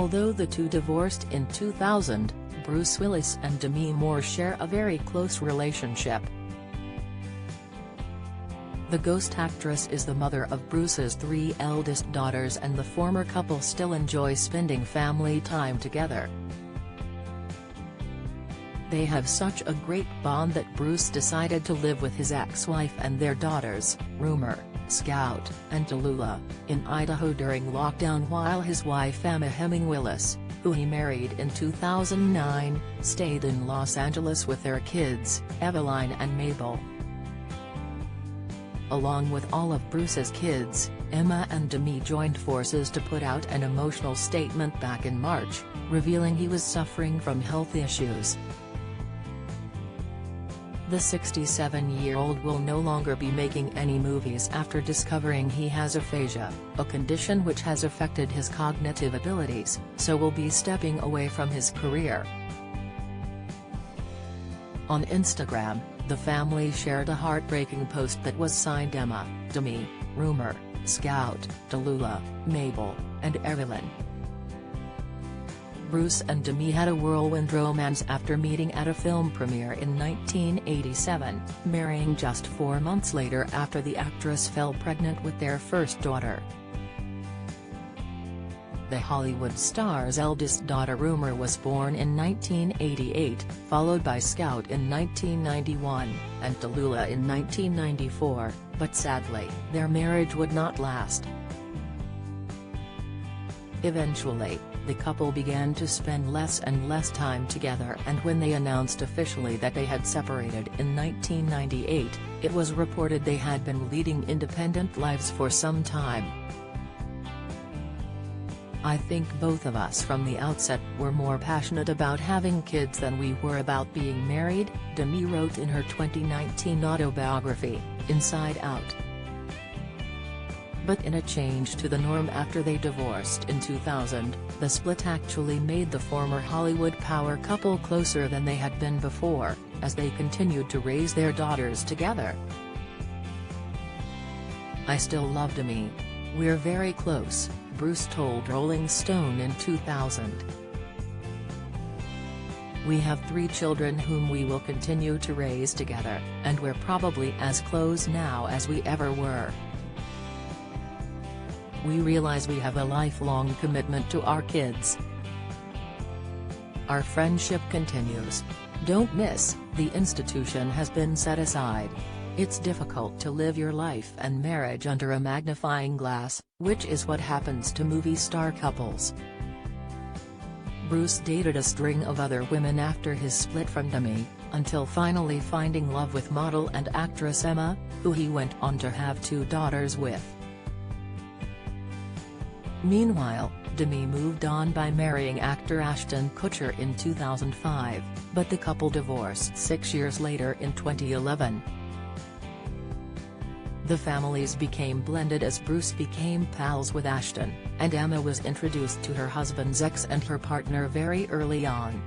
Although the two divorced in 2000, Bruce Willis and Demi Moore share a very close relationship. The ghost actress is the mother of Bruce's three eldest daughters, and the former couple still enjoy spending family time together. They have such a great bond that Bruce decided to live with his ex-wife and their daughters, Rumor, Scout, and Tallulah, in Idaho during lockdown, while his wife Emma Willis, who he married in 2009, stayed in Los Angeles with their kids, Eveline and Mabel. Along with all of Bruce's kids, Emma and Demi joined forces to put out an emotional statement back in March, revealing he was suffering from health issues. The 67-year-old will no longer be making any movies after discovering he has aphasia, a condition which has affected his cognitive abilities, so will be stepping away from his career. On Instagram, the family shared a heartbreaking post that was signed Emma, Demi, Rumor, Scout, Tallulah, Mabel, and Evelyn. Bruce and Demi had a whirlwind romance after meeting at a film premiere in 1987, marrying just 4 months later after the actress fell pregnant with their first daughter. The Hollywood star's eldest daughter Rumor was born in 1988, followed by Scout in 1991, and Tallulah in 1994, but sadly, their marriage would not last. Eventually, the couple began to spend less and less time together, and when they announced officially that they had separated in 1998, it was reported they had been leading independent lives for some time. "I think both of us from the outset were more passionate about having kids than we were about being married," Demi wrote in her 2019 autobiography, Inside Out. But in a change to the norm after they divorced in 2000, the split actually made the former Hollywood power couple closer than they had been before, as they continued to raise their daughters together. "I still love Demi. We're very close," Bruce told Rolling Stone in 2000. "We have 3 children whom we will continue to raise together, and we're probably as close now as we ever were. We realize we have a lifelong commitment to our kids. Our friendship continues. Don't miss, the institution has been set aside. It's difficult to live your life and marriage under a magnifying glass, which is what happens to movie star couples." Bruce dated a string of other women after his split from Demi, until finally finding love with model and actress Emma, who he went on to have 2 daughters with. Meanwhile, Demi moved on by marrying actor Ashton Kutcher in 2005, but the couple divorced 6 years later in 2011. The families became blended as Bruce became pals with Ashton, and Emma was introduced to her husband's ex and her partner very early on.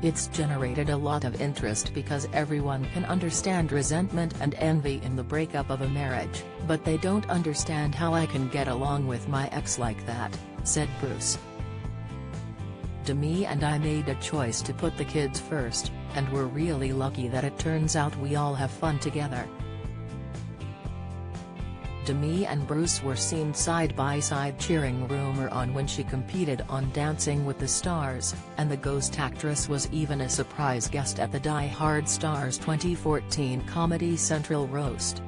"It's generated a lot of interest because everyone can understand resentment and envy in the breakup of a marriage, but they don't understand how I can get along with my ex like that," said Bruce. "Demi and I made a choice to put the kids first, and we're really lucky that it turns out we all have fun together." Demi and Bruce were seen side by side cheering Rumor on when she competed on Dancing with the Stars, and the ghost actress was even a surprise guest at the Die Hard Stars 2014 Comedy Central roast.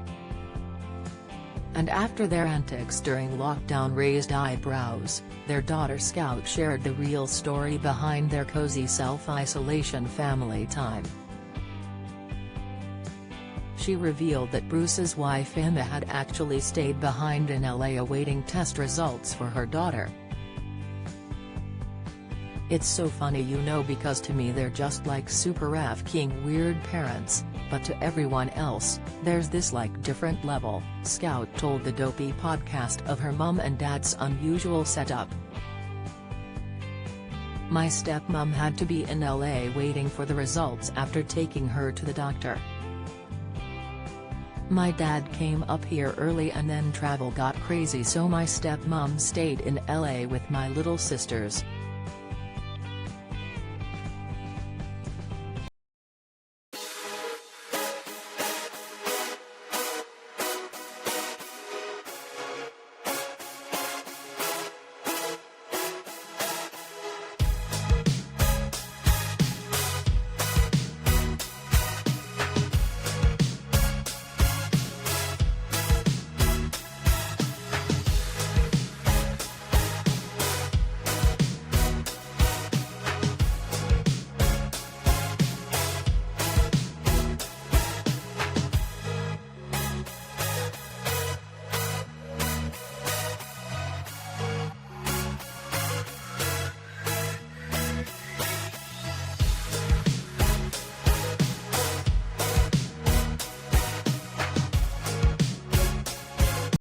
And after their antics during lockdown raised eyebrows, their daughter Scout shared the real story behind their cozy self-isolation family time. She revealed that Bruce's wife Emma had actually stayed behind in LA awaiting test results for her daughter. "It's so funny, you know, because to me they're just like super f***ing weird parents, but to everyone else, there's this like different level," Scout told the Dopey podcast of her mum and dad's unusual setup. "My stepmom had to be in LA waiting for the results after taking her to the doctor. My dad came up here early and then travel got crazy, so my stepmom stayed in LA with my little sisters.